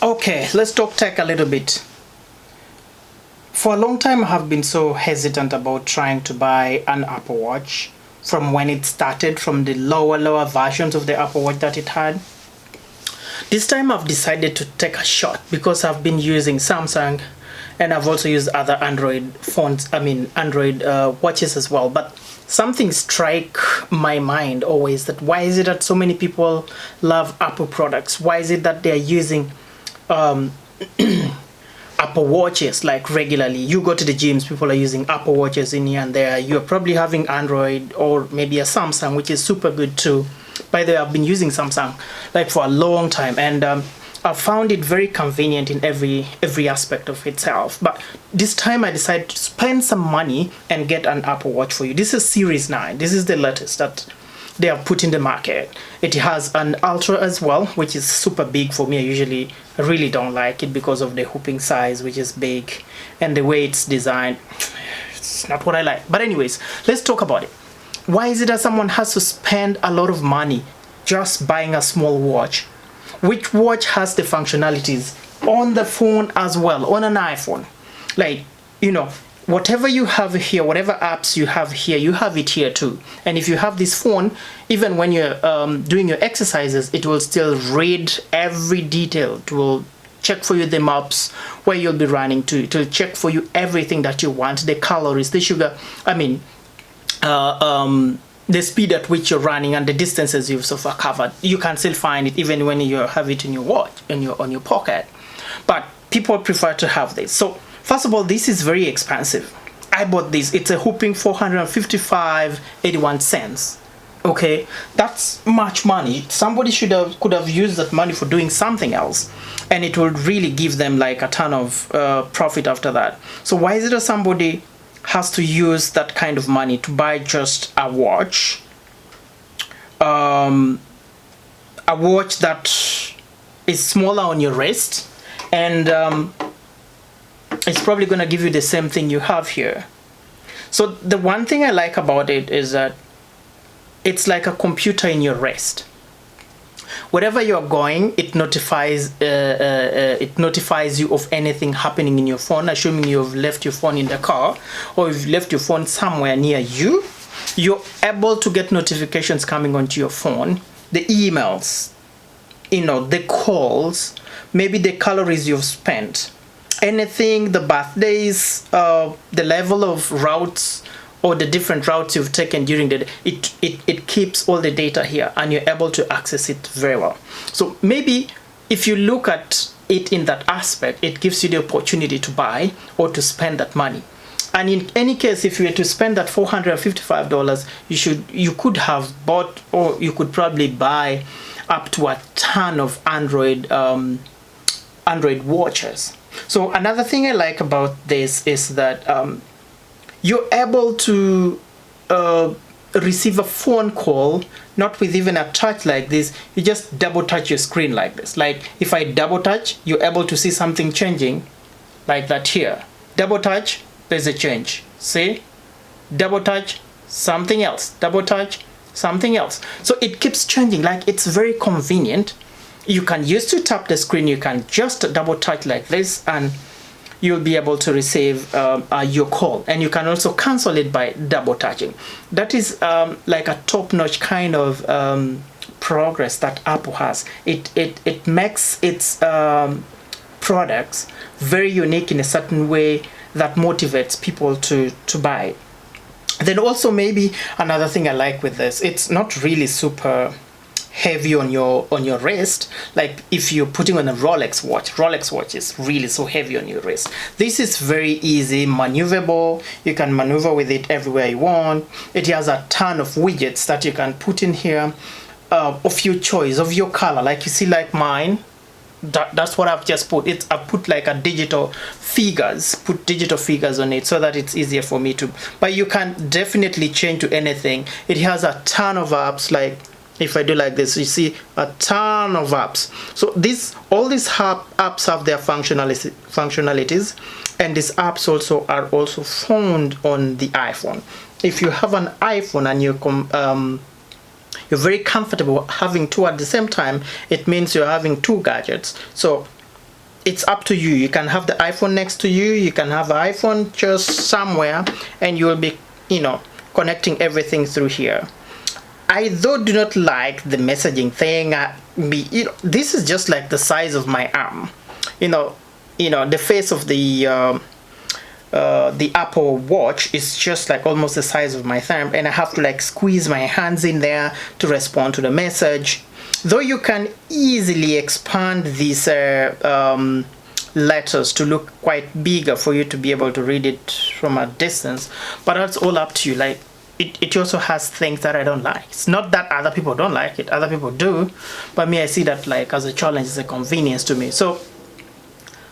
Okay, let's talk tech a little bit. For a long time, I have been so hesitant about trying to buy an Apple Watch from when it started, from the lower versions of the Apple Watch that it had. This time I've decided to take a shot because I've been using Samsung and I've also used other Android phones, Android watches as well. But something strike my mind always, that why is it that so many people love Apple products? Why is it that they're using Apple watches like regularly? You go to the gyms, people are using Apple watches in here and there. You're probably having Android or maybe a Samsung, which is super good too. By the way, I've been using Samsung like for a long time, and I found it very convenient in every aspect of itself. But this time I decided to spend some money and get an Apple Watch for you. This is Series 9. This is the latest that they have put in the market. It has an Ultra as well, which is super big for me. I really don't like it because of the hooping size, which is big, and the way it's designed. It's not what I like. But anyways, let's talk about it. Why is it that someone has to spend a lot of money just buying a small watch? Which watch has the functionalities on the phone as well, on an iPhone? Like, whatever you have here, whatever apps you have here, you have it here too. And if you have this phone, even when you're doing your exercises, it will still read every detail. It will check for you the maps, where you'll be running to. It will check for you everything that you want, the calories, the sugar, the speed at which you're running and the distances you've so far covered. You can still find it even when you have it in your watch, on your pocket. But people prefer to have this. So first of all, this is very expensive. I bought this. It's a whopping $455.81. Okay, that's much money. Somebody could have used that money for doing something else, and it would really give them like a ton of profit after that. So why is it that somebody has to use that kind of money to buy just a watch? A watch that is smaller on your wrist, and it's probably going to give you the same thing you have here. So the one thing I like about it is that it's like a computer in your wrist. Wherever you're going, it notifies you of anything happening in your phone, assuming you've left your phone in the car or you've left your phone somewhere near you. You're able to get notifications coming onto your phone, the emails, the calls, maybe the calories you've spent, anything, the birthdays, the level of routes, or the different routes you've taken during the day. It keeps all the data here, and you're able to access it very well. So maybe if you look at it in that aspect, it gives you the opportunity to buy or to spend that money. And in any case, if you were to spend that $455, you could have bought, or you could probably buy up to a ton of Android watches. So another thing I like about this is that you're able to receive a phone call, not with even a touch like this. You just double touch your screen like this. Like if I double touch, you're able to see something changing like that here. Double touch, there's a change. See? Double touch, something else. Double touch, something else. So it keeps changing. Like, it's very convenient. You can use to tap the screen. You can just double touch like this, and you'll be able to receive your call, and you can also cancel it by double touching. That is like a top-notch kind of progress that Apple has. It makes its products very unique in a certain way that motivates people to buy it. Then also, maybe another thing I like with this, it's not really super heavy on your wrist. Like if you're putting on a Rolex watch is really so heavy on your wrist. This is very easy maneuverable. You can maneuver with it everywhere you want. It has a ton of widgets that you can put in here of your choice, of your color. Like you see, like mine, that's what I've just put. I've put like a digital figures on it so that it's easier for me to, but you can definitely change to anything. It has a ton of apps. Like if I do like this, you see a ton of apps. So all these apps have their functionalities, and these apps also are also found on the iPhone. If you have an iPhone and you're very comfortable having two at the same time, it means you're having two gadgets. So it's up to you. You can have the iPhone next to you. You can have the iPhone just somewhere, and you will be, connecting everything through here. I though do not like the messaging thing. This is just like the size of my arm. The face of the Apple Watch is just like almost the size of my thumb, and I have to like squeeze my hands in there to respond to the message. Though you can easily expand these letters to look quite bigger for you to be able to read it from a distance, but that's all up to you. Like it also has things that I don't like. It's not that other people don't like it, other people do, but me, I see that like as a challenge, it's a convenience to me. So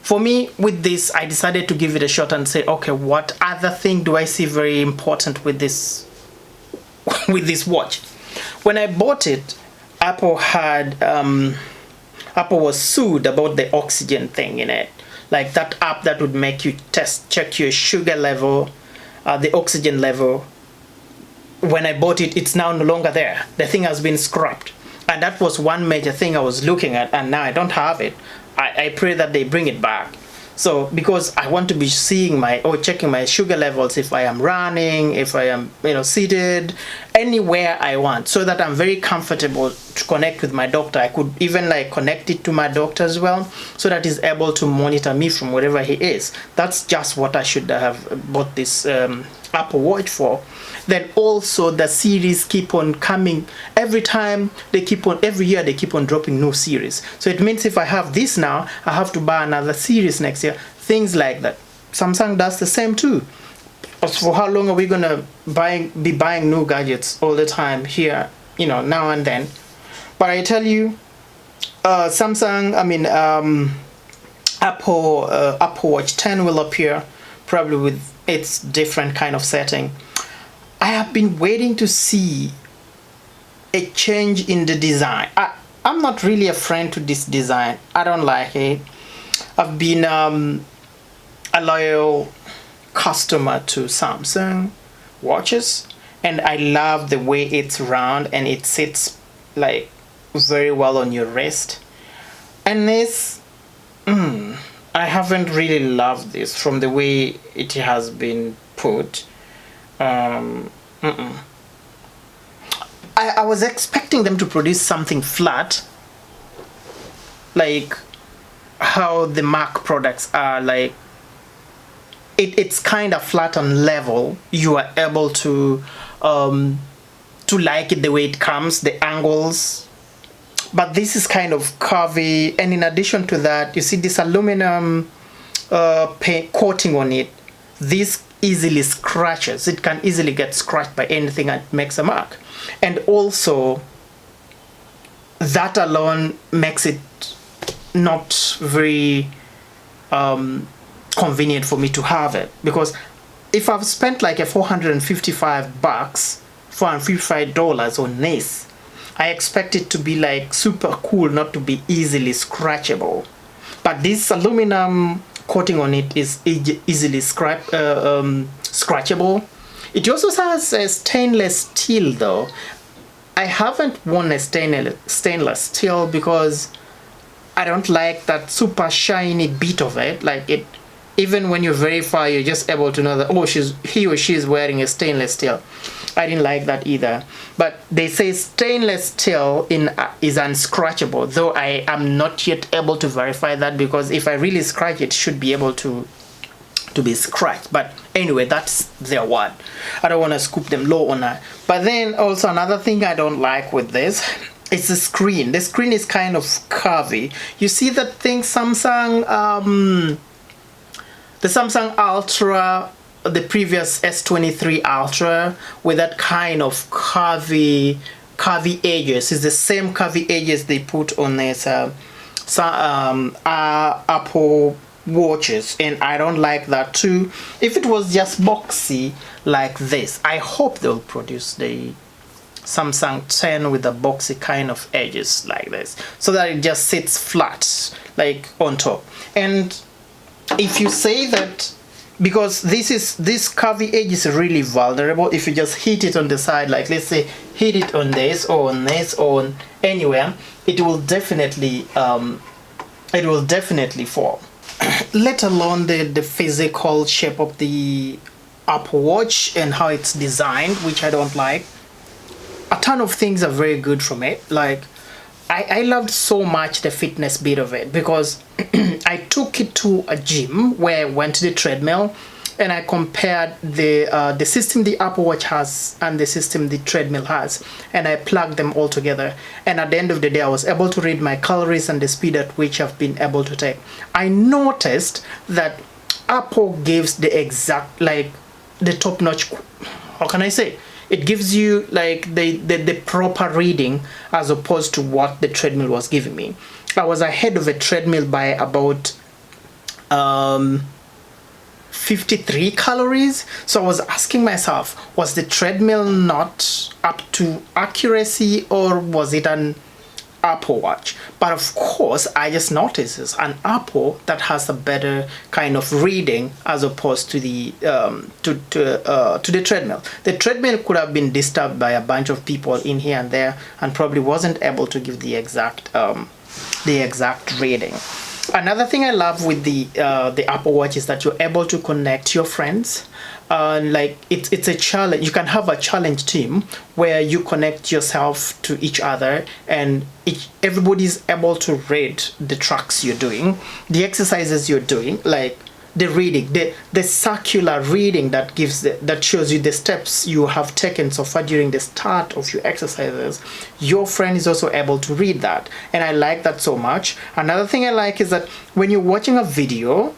for me, with this, I decided to give it a shot and say, okay, what other thing do I see very important with this with this watch? When I bought it, Apple was sued about the oxygen thing in it, like that app that would make you check your sugar level, the oxygen level. When I bought it, it's now no longer there. The thing has been scrapped, and that was one major thing I was looking at, and now I don't have it. I pray that they bring it back. So because I want to be seeing checking my sugar levels if I am running, if I am seated, anywhere I want, so that I'm very comfortable to connect with my doctor. I could even like connect it to my doctor as well, so that he's able to monitor me from wherever he is. That's just what I should have bought this Apple Watch for. Then also the series keep on coming every year they keep on dropping new series. So it means if I have this now, I have to buy another series next year. Things like that. Samsung does the same too. As for how long are we gonna be buying new gadgets all the time here, now and then? But I tell you, Apple Watch 10 will appear probably with its different kind of setting. I have been waiting to see a change in the design. I'm not really a friend to this design. I don't like it. I've been a loyal customer to Samsung watches, and I love the way it's round and it sits like very well on your wrist. And this, I haven't really loved this from the way it has been put. I was expecting them to produce something flat, like how the Mac products are. Like it's kind of flat and level. You are able to like it the way it comes, the angles. But this is kind of curvy, and in addition to that, you see this aluminum paint coating on it. This easily scratches. It can easily get scratched by anything and makes a mark. And also, that alone makes it not very convenient for me to have it, because if I've spent like a $455 on this, I expect it to be like super cool, not to be easily scratchable. But this aluminum coating on it is easily scratchable. It also has a stainless steel though. I haven't worn a stainless steel because I don't like that super shiny bit of it. Like it, even when you're very far, you're just able to know that, oh, he or she is wearing a stainless steel. I didn't like that either. But they say stainless steel is unscratchable, though I am not yet able to verify that, because if I really scratch it, should be able to be scratched. But anyway, that's their word. I don't want to scoop them low on that. But then also another thing I don't like with this is the screen. The screen is kind of curvy. You see that thing Samsung, the Samsung Ultra, the previous S23 Ultra, with that kind of curvy edges. It's the same curvy edges they put on this Apple watches, and I don't like that too. If it was just boxy like this, I hope they'll produce the Samsung 10 with the boxy kind of edges like this, so that it just sits flat like on top. And if you say that, because this curvy edge is really vulnerable, if you just hit it on the side, like let's say hit it on this or on this or on anywhere, it will definitely it will definitely fall. Let alone the physical shape of the Apple Watch and how it's designed, which I don't like. A ton of things are very good from it. Like, I loved so much the fitness bit of it, because I took it to a gym where I went to the treadmill, and I compared the system the Apple Watch has and the system the treadmill has, and I plugged them all together. And at the end of the day, I was able to read my calories and the speed at which I've been able to take. I noticed that Apple gives the exact, like, the top-notch, how can I say, it gives you like the proper reading as opposed to what the treadmill was giving me. I was ahead of a treadmill by about 53 calories. So I was asking myself, was the treadmill not up to accuracy, or was it an Apple Watch? But of course, I just noticed it's an Apple that has a better kind of reading as opposed to the to the treadmill. The treadmill could have been disturbed by a bunch of people in here and there, and probably wasn't able to give the exact reading. Another thing I love with the Apple Watch is that you're able to connect your friends. Like it's a challenge. You can have a challenge team where you connect yourself to each other, and everybody's able to rate the tracks you're doing, the exercises you're doing, like the reading, the circular reading that that shows you the steps you have taken so far during the start of your exercises. Your friend is also able to read that, and I like that so much. Another thing I like is that when you're watching a video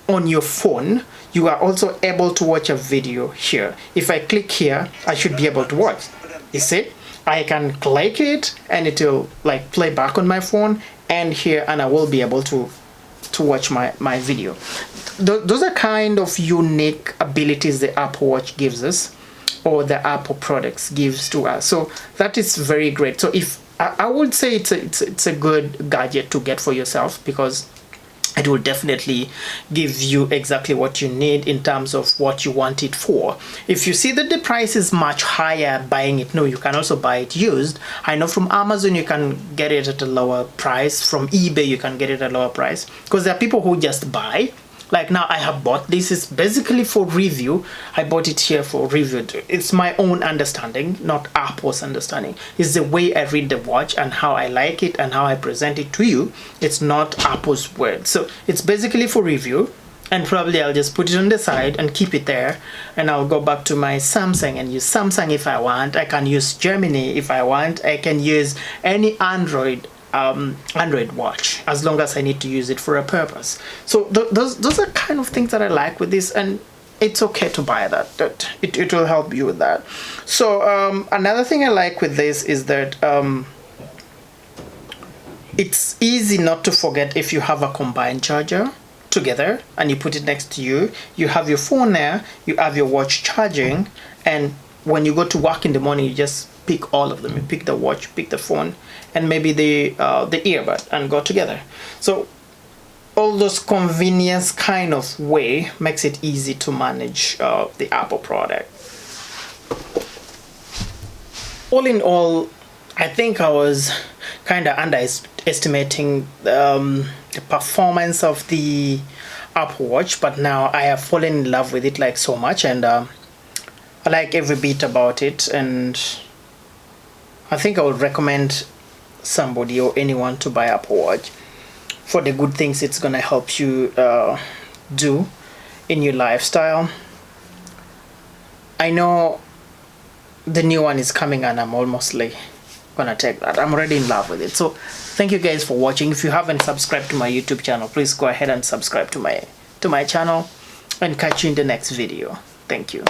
on your phone, you are also able to watch a video here. If I click here, I should be able to watch. You see, I can click it and it will like play back on my phone and here, and I will be able to watch my video. Those are kind of unique abilities the Apple Watch gives us, or the Apple products gives to us. So that is very great. So if I would say it's a good gadget to get for yourself, because it will definitely give you exactly what you need in terms of what you want it for. If you see that the price is much higher buying it new, you can also buy it used. I know from Amazon you can get it at a lower price. From eBay you can get it at a lower price, because there are people who just buy. Like now I have bought this, is basically for review. I bought it here for review. It's my own understanding, not Apple's understanding. It's the way I read the watch and how I like it and how I present it to you. It's not Apple's word. So it's basically for review, and probably I'll just put it on the side and keep it there, and I'll go back to my Samsung and use Samsung if I want. I can use Gemini if I want. I can use any Android watch as long as I need to use it for a purpose. So those are kind of things that I like with this, and it's okay to buy that. It will help you with that. So another thing I like with this is that it's easy not to forget if you have a combined charger together and you put it next to you. You have your phone there, you have your watch charging, and when you go to work in the morning, you just pick all of them. You pick the watch, pick the phone, and maybe the earbud, and go together. So all those convenience kind of way makes it easy to manage the Apple product. All in all, I think I was kind of underestimating the performance of the Apple Watch, but now I have fallen in love with it like so much, and I like every bit about it, and I think I would recommend somebody or anyone to buy Apple Watch for the good things it's gonna help you do in your lifestyle. I know the new one is coming, and I'm almost like gonna take that. I'm already in love with it. So thank you guys for watching. If you haven't subscribed to my YouTube channel, please go ahead and subscribe to my channel, and catch you in the next video. Thank you.